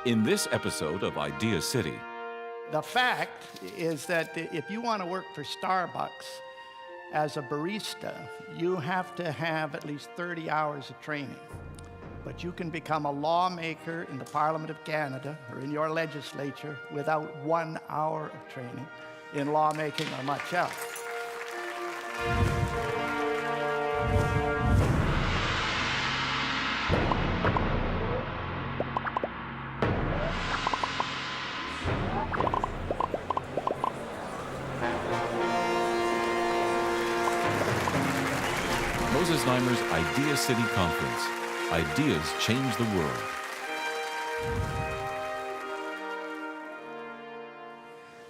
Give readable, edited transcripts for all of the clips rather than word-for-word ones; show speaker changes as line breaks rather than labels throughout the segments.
In this episode of Idea City,
the fact is that if you want to work for Starbucks as a barista, you have to have at least 30 hours of training. But you can become a lawmaker in the Parliament of Canada or in your legislature without 1 hour of training in lawmaking or much else.
Moses Neimer's Idea City Conference. Ideas change the world.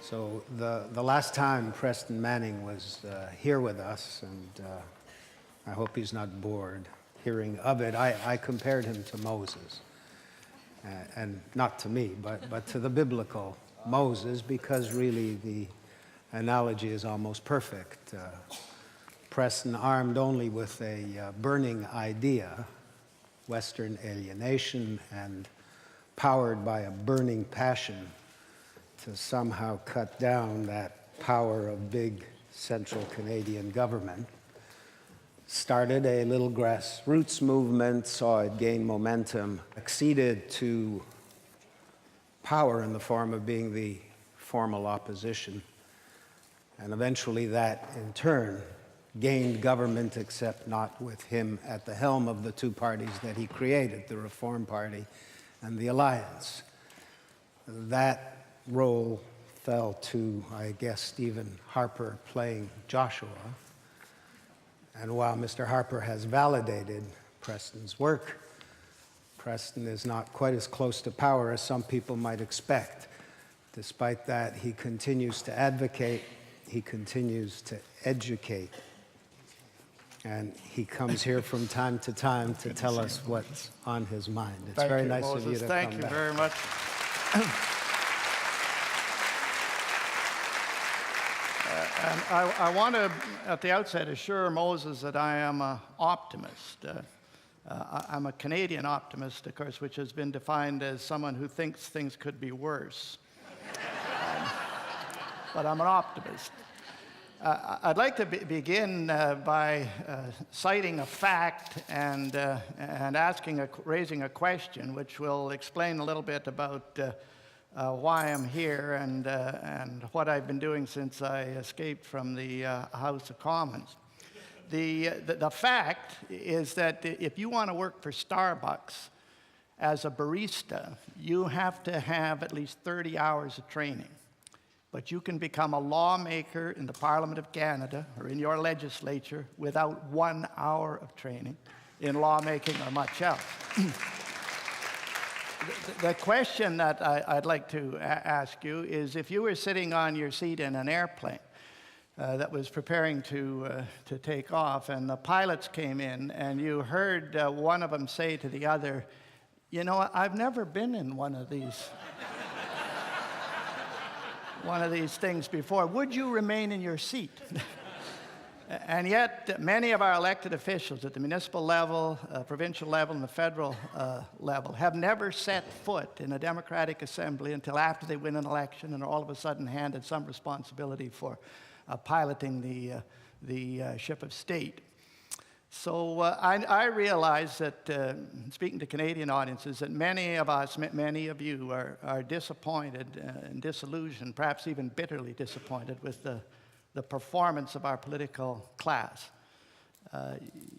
So the last time Preston Manning was here with us, and I hope he's not bored hearing of it, I compared him to Moses. And not to me, but to the biblical Moses, because really the analogy is almost perfect. Preston, armed only with a burning idea, Western alienation, and powered by a burning passion to somehow cut down that power of big central Canadian government, started a little grassroots movement, saw it gain momentum, acceded to power in the form of being the formal opposition, and eventually that, in turn, gained government, except not with him at the helm of the two parties that he created, the Reform Party and the Alliance. That role fell to, I guess, Stephen Harper playing Joshua. And while Mr. Harper has validated Preston's work, Preston is not quite as close to power as some people might expect. Despite that, he continues to advocate, he continues to educate, and he comes here from time to time to tell us what's on his mind. It's very nice of you to come back.
Thank you very much. And I want to, at the outset, assure Moses that I am an optimist. I'm a Canadian optimist, of course, which has been defined as someone who thinks things could be worse. But I'm an optimist. I'd like to begin by citing a fact and raising a question, which will explain a little bit about why I'm here and what I've been doing since I escaped from the House of Commons. The fact is that if you want to work for Starbucks as a barista, you have to have at least 30 hours of training. But you can become a lawmaker in the Parliament of Canada or in your legislature without 1 hour of training in lawmaking or much else. The question that I'd like to ask you is, if you were sitting on your seat in an airplane that was preparing to take off, and the pilots came in, and you heard one of them say to the other, "You know, I've never been in one of these things before. Would you remain in your seat?" And yet, many of our elected officials at the municipal level, provincial level, and the federal level have never set foot in a democratic assembly until after they win an election and are all of a sudden handed some responsibility for piloting the ship of state. So I realize that, speaking to Canadian audiences, that many of us, many of you are disappointed and disillusioned, perhaps even bitterly disappointed with the performance of our political class.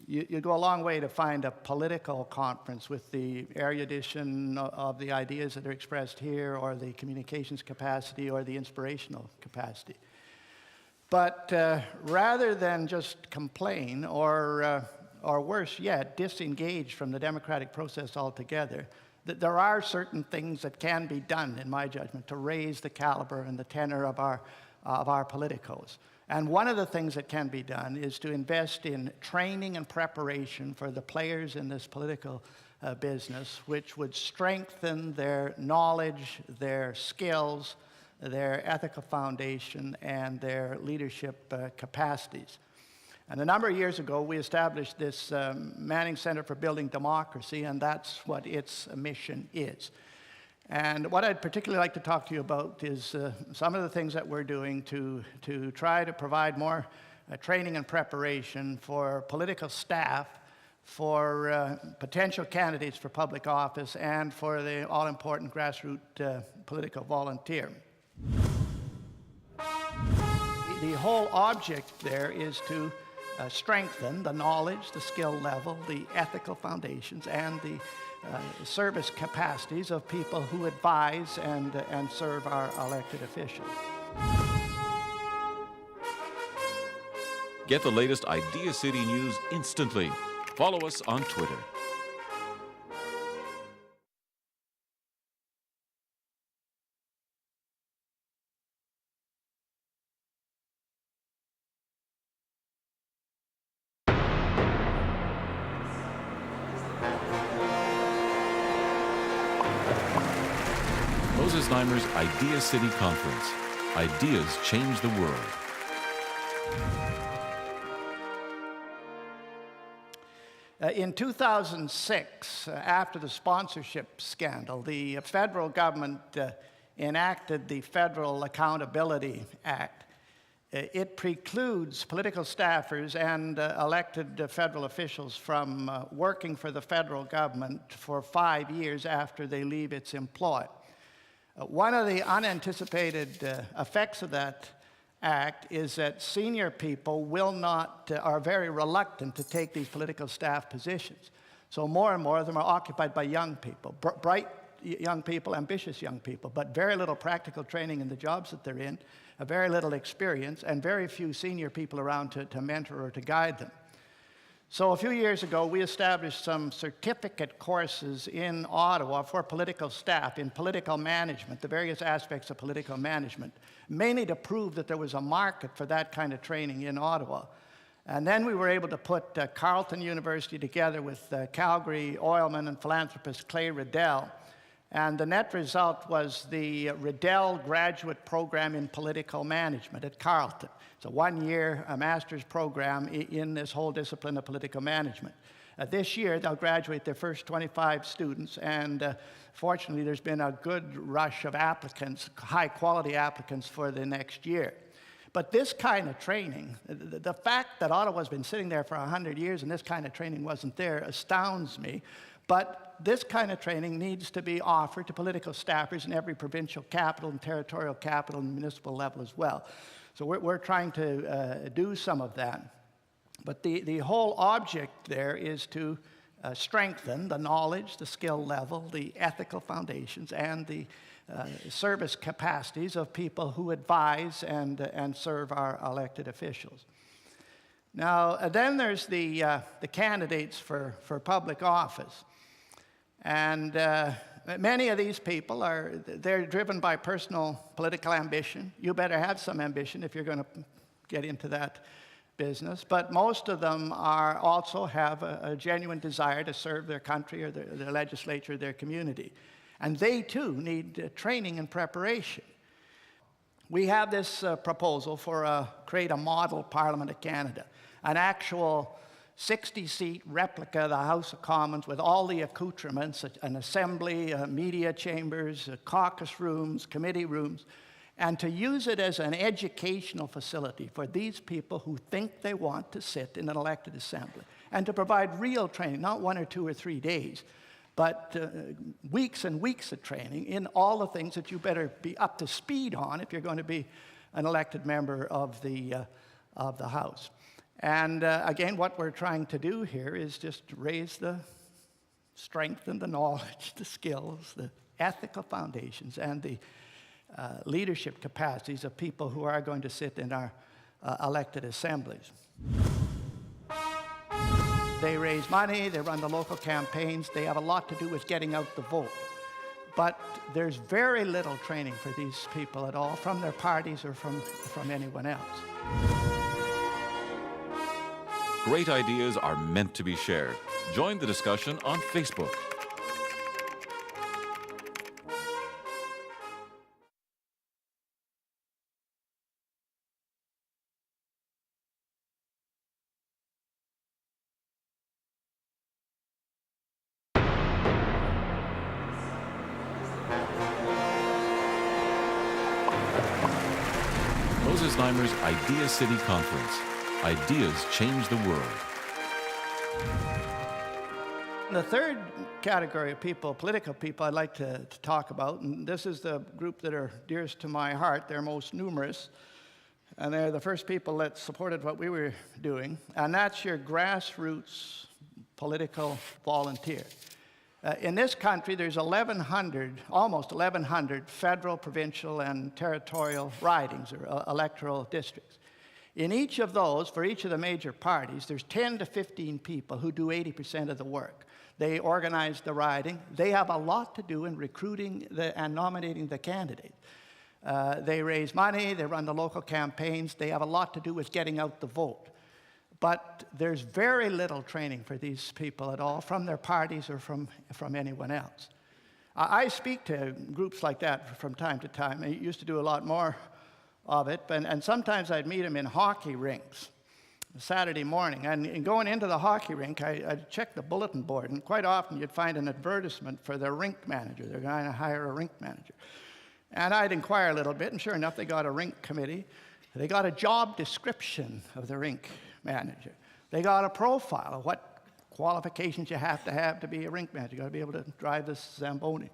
You go a long way to find a political conference with the erudition of the ideas that are expressed here, or the communications capacity, or the inspirational capacity. But rather than just complain, or worse yet, disengage from the democratic process altogether, there are certain things that can be done, in my judgment, to raise the caliber and the tenor of our politicos. And one of the things that can be done is to invest in training and preparation for the players in this political business, which would strengthen their knowledge, their skills, their ethical foundation, and their leadership capacities. And a number of years ago, we established this Manning Center for Building Democracy, and that's what its mission is. And what I'd particularly like to talk to you about is some of the things that we're doing to try to provide more training and preparation for political staff, for potential candidates for public office, and for the all-important grassroots political volunteer. The whole object there is to strengthen the knowledge, the skill level, the ethical foundations, and the service capacities of people who advise and serve our elected officials.
Get the latest Idea City news instantly. Follow us on Twitter. Moses Neimer's Idea City Conference. Ideas change the world.
In 2006, after the sponsorship scandal, the federal government enacted the Federal Accountability Act. It precludes political staffers and elected federal officials from working for the federal government for 5 years after they leave its employ. One of the unanticipated effects of that act is that senior people are very reluctant to take these political staff positions. So more and more of them are occupied by young people, bright young people, ambitious young people, but very little practical training in the jobs that they're in, very little experience, and very few senior people around to mentor or to guide them. So a few years ago, we established some certificate courses in Ottawa for political staff in political management, the various aspects of political management, mainly to prove that there was a market for that kind of training in Ottawa. And then we were able to put Carleton University together with Calgary oilman and philanthropist Clay Riddell. And the net result was the Riddell Graduate Program in Political Management at Carleton. It's a one-year master's program in this whole discipline of political management. This year, they'll graduate their first 25 students, and fortunately, there's been a good rush of applicants, high-quality applicants for the next year. But this kind of training, the fact that Ottawa's been sitting there for 100 years and this kind of training wasn't there astounds me. But this kind of training needs to be offered to political staffers in every provincial capital and territorial capital and municipal level as well. So we're trying to do some of that. But the whole object there is to strengthen the knowledge, the skill level, the ethical foundations, and the service capacities of people who advise and serve our elected officials. Now, then there's the candidates for public office. And many of these people they're driven by personal political ambition. You better have some ambition if you're going to get into that business. But most of them also have a genuine desire to serve their country or their legislature, their community. And they, too, need training and preparation. We have this proposal for create a model Parliament of Canada, an actual 60-seat replica of the House of Commons with all the accoutrements, an assembly, media chambers, caucus rooms, committee rooms, and to use it as an educational facility for these people who think they want to sit in an elected assembly, and to provide real training, not 1 or 2 or 3 days, but weeks and weeks of training in all the things that you better be up to speed on if you're going to be an elected member of the House. And again, what we're trying to do here is just strengthen the knowledge, the skills, the ethical foundations, and the leadership capacities of people who are going to sit in our elected assemblies. They raise money, they run the local campaigns, they have a lot to do with getting out the vote. But there's very little training for these people at all from their parties or from anyone else.
Great ideas are meant to be shared. Join the discussion on Facebook. Moses Znaimer's Idea City Conference. Ideas change the world.
The third category of people, political people, I'd like to talk about, and this is the group that are dearest to my heart. They're most numerous, and they're the first people that supported what we were doing, and that's your grassroots political volunteer. In this country, there's 1,100, almost 1,100 federal, provincial, and territorial ridings or electoral districts. In each of those, for each of the major parties, there's 10 to 15 people who do 80% of the work. They organize the riding. They have a lot to do in recruiting and nominating the candidate. They raise money, they run the local campaigns, they have a lot to do with getting out the vote. But there's very little training for these people at all from their parties or from anyone else. I speak to groups like that from time to time. I used to do a lot more of it, and sometimes I'd meet them in hockey rinks Saturday morning. And going into the hockey rink, I'd check the bulletin board, and quite often you'd find an advertisement for the rink manager. They're going to hire a rink manager. And I'd inquire a little bit, and sure enough, they got a rink committee. They got a job description of the rink manager. They got a profile of what qualifications you have to be a rink manager. You got to be able to drive this Zamboni.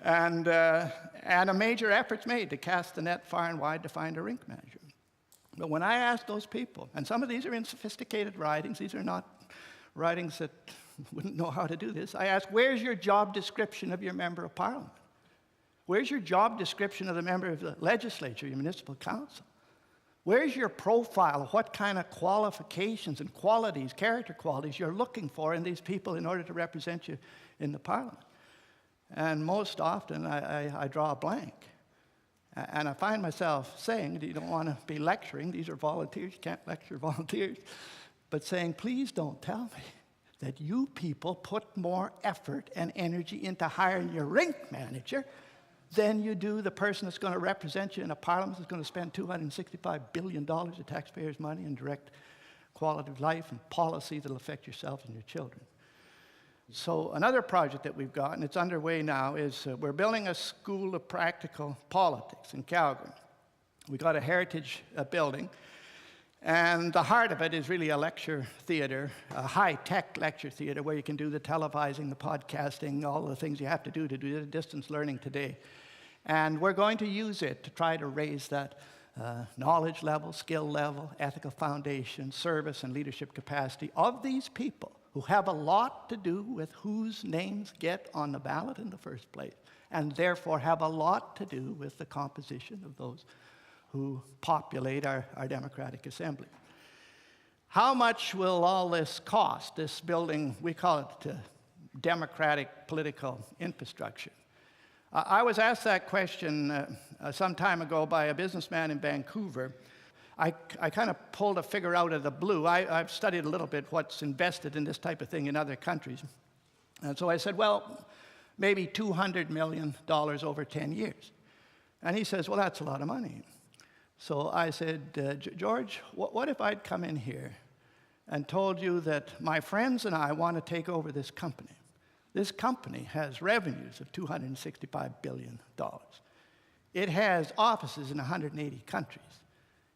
And a major effort's made to cast the net far and wide to find a rink manager. But when I ask those people, and some of these are in sophisticated ridings, these are not ridings that wouldn't know how to do this. I ask, where's your job description of your member of parliament? Where's your job description of the member of the legislature, your municipal council? Where's your profile of what kind of qualifications and qualities, character qualities, you're looking for in these people in order to represent you in the parliament? And most often, I draw a blank. And I find myself saying, you don't want to be lecturing, these are volunteers, you can't lecture volunteers, but saying, please don't tell me that you people put more effort and energy into hiring your rink manager than you do the person that's going to represent you in a parliament that's going to spend $265 billion of taxpayers' money in direct quality of life and policy that will affect yourself and your children. So another project that we've got, and it's underway now, is we're building a school of practical politics in Calgary. We got a heritage building, and the heart of it is really a lecture theater, a high-tech lecture theater where you can do the televising, the podcasting, all the things you have to do the distance learning today. And we're going to use it to try to raise that knowledge level, skill level, ethical foundation, service, and leadership capacity of these people who have a lot to do with whose names get on the ballot in the first place, and therefore have a lot to do with the composition of those who populate our democratic assembly. How much will all this cost, this building? We call it democratic political infrastructure. I was asked that question some time ago by a businessman in Vancouver. I kind of pulled a figure out of the blue. I've studied a little bit what's invested in this type of thing in other countries. And so I said, well, maybe $200 million over 10 years. And he says, well, that's a lot of money. So I said, George, what if I'd come in here and told you that my friends and I want to take over this company? This company has revenues of $265 billion. It has offices in 180 countries.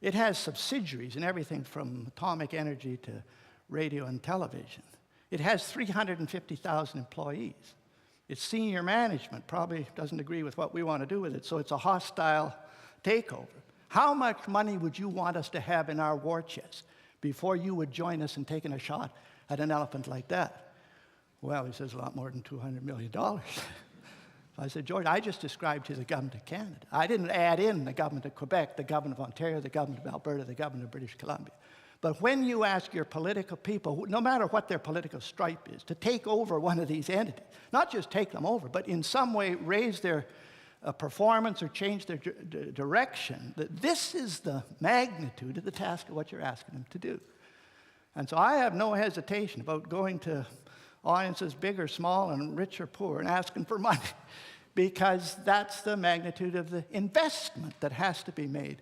It has subsidiaries in everything from atomic energy to radio and television. It has 350,000 employees. Its senior management probably doesn't agree with what we want to do with it, so it's a hostile takeover. How much money would you want us to have in our war chest before you would join us in taking a shot at an elephant like that? Well, he says, a lot more than $200 million. I said, George, I just described to you the government of Canada. I didn't add in the government of Quebec, the government of Ontario, the government of Alberta, the government of British Columbia. But when you ask your political people, no matter what their political stripe is, to take over one of these entities, not just take them over, but in some way raise their performance or change their direction, that this is the magnitude of the task of what you're asking them to do. And so I have no hesitation about going to audiences big or small and rich or poor and asking for money, because that's the magnitude of the investment that has to be made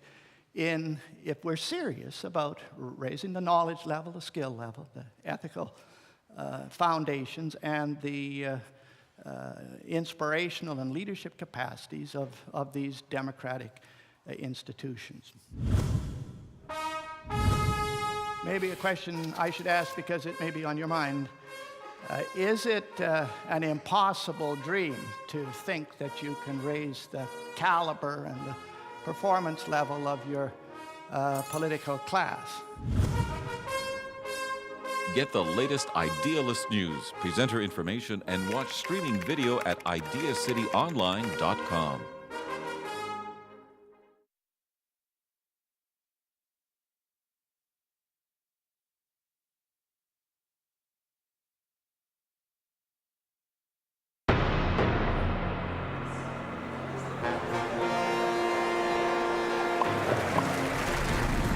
in, if we're serious about raising the knowledge level, the skill level, the ethical foundations, and the inspirational and leadership capacities of these democratic institutions. Maybe a question I should ask because it may be on your mind. Is it an impossible dream to think that you can raise the caliber and the performance level of your political class?
Get the latest Idealist news, presenter information, and watch streaming video at ideacityonline.com.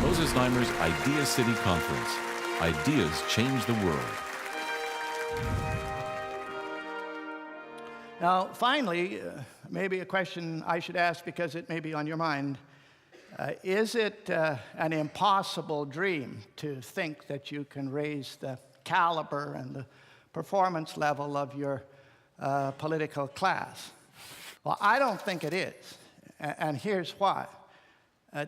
Moses Neimer's Idea City Conference. Ideas change the world.
Now, finally, maybe a question I should ask because it may be on your mind. Is it an impossible dream to think that you can raise the caliber and the performance level of your political class? Well, I don't think it is, and here's why.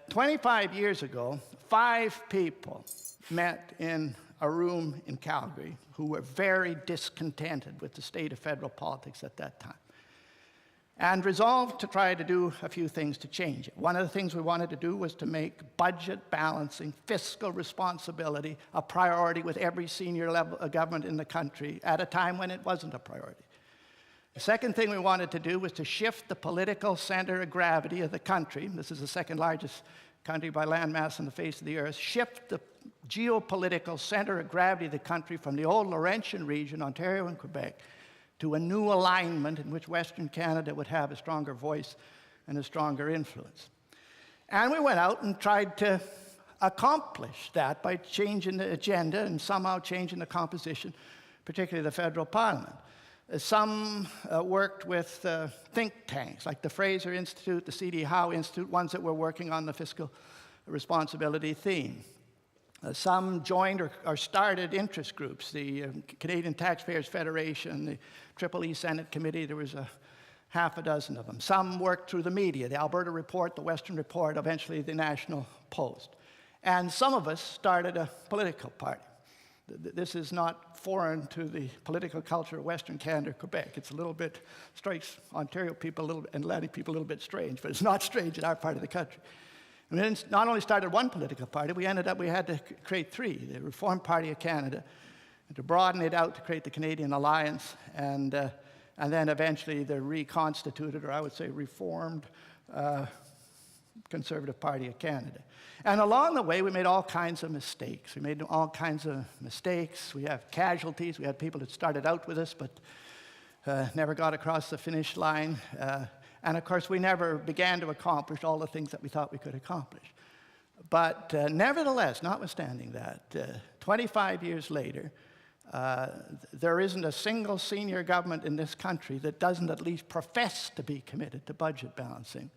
25 years ago, 5 people met in a room in Calgary who were very discontented with the state of federal politics at that time and resolved to try to do a few things to change it. One of the things we wanted to do was to make budget balancing, fiscal responsibility a priority with every senior level of government in the country at a time when it wasn't a priority. The second thing we wanted to do was to shift the political center of gravity of the country. This is the second largest country by landmass on the face of the earth. Shift the geopolitical center of gravity of the country from the old Laurentian region, Ontario and Quebec, to a new alignment in which Western Canada would have a stronger voice and a stronger influence. And we went out and tried to accomplish that by changing the agenda and somehow changing the composition, particularly the federal parliament. Some worked with think tanks like the Fraser Institute, the C.D. Howe Institute, ones that were working on the fiscal responsibility theme. Some joined or started interest groups, the Canadian Taxpayers Federation, the EEE Senate Committee, there was half a dozen of them. Some worked through the media, the Alberta Report, the Western Report, eventually the National Post. And some of us started a political party. This is not foreign to the political culture of Western Canada or Quebec. It's a little bit, strikes Ontario people a little bit, and Atlantic people a little bit strange, but it's not strange in our part of the country. And then not only started one political party, we had to create 3, the Reform Party of Canada, and to broaden it out to create the Canadian Alliance, and then eventually the reconstituted, or I would say reformed, Conservative Party of Canada. And along the way, we made all kinds of mistakes. We have casualties. We had people that started out with us, but never got across the finish line. And of course, we never began to accomplish all the things that we thought we could accomplish. But nevertheless, notwithstanding that, 25 years later, there isn't a single senior government in this country that doesn't at least profess to be committed to budget balancing.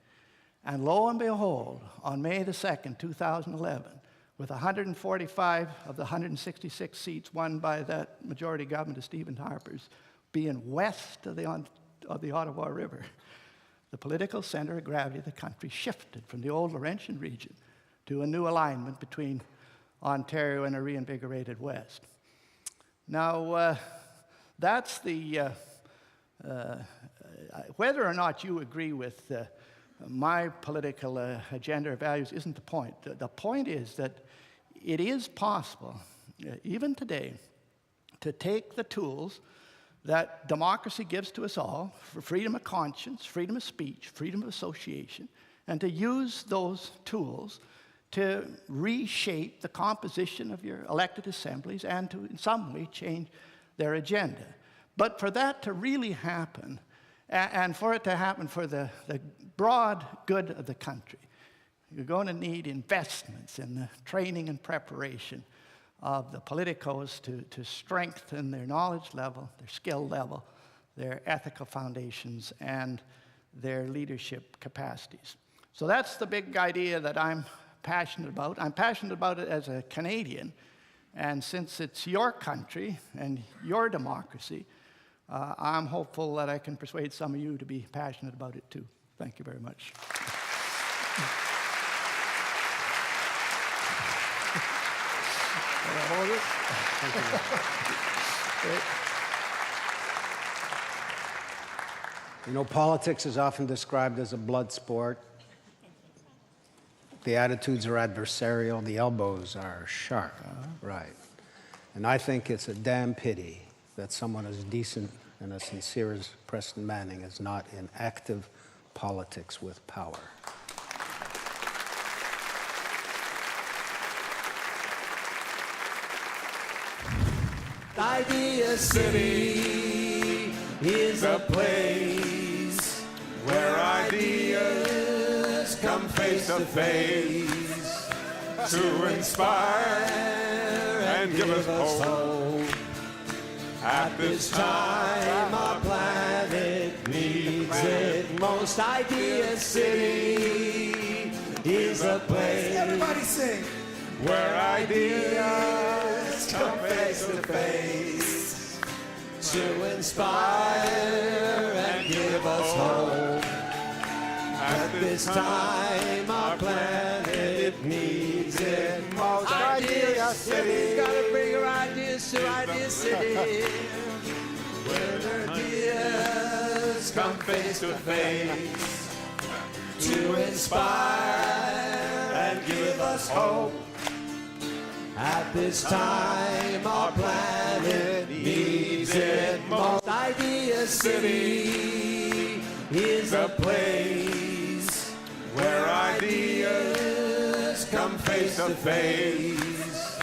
And lo and behold, on May the 2nd, 2011, with 145 of the 166 seats won by that majority government of Stephen Harper's being west of the Ottawa River, the political center of gravity of the country shifted from the old Laurentian region to a new alignment between Ontario and a reinvigorated West. Now, that's the, whether or not you agree with my political agenda or values isn't the point. The point is that it is possible, even today, to take the tools that democracy gives to us all for freedom of conscience, freedom of speech, freedom of association, and to use those tools to reshape the composition of your elected assemblies and to, in some way, change their agenda. But for that to really happen, and for it to happen for the broad good of the country, you're going to need investments in the training and preparation of the politicos to strengthen their knowledge level, their skill level, their ethical foundations, and their leadership capacities. So that's the big idea that I'm passionate about. I'm passionate about it as a Canadian, and since it's your country and your democracy, I'm hopeful that I can persuade some of you to be passionate about it too. Thank you very much. Moses.
You know, politics is often described as a blood sport. The attitudes are adversarial, the elbows are sharp, right. And I think it's a damn pity that someone as decent and as sincere as Preston Manning is not in active politics with power.
Idea City is a place where ideas come face to face to inspire and give us hope. At this time, our planet needs it most. Idea City is a place. Everybody sing. Where ideas come face to face to inspire and give us hope. At this time, our planet needs it most. Idea City, gotta bring our ideas to Idea City. Where ideas come face to face to inspire and give us hope. At this time, our planet needs it most. Idea City is a place where ideas come face to face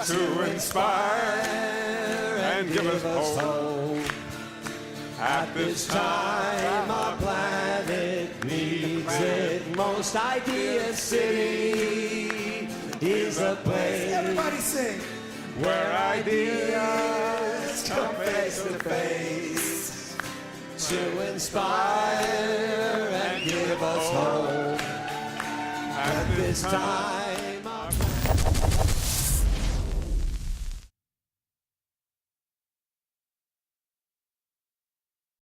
to inspire and give us hope. At this time, our planet needs it most. Idea City is a place. Everybody sing. Where ideas come face to face to inspire and give us hope. At this time.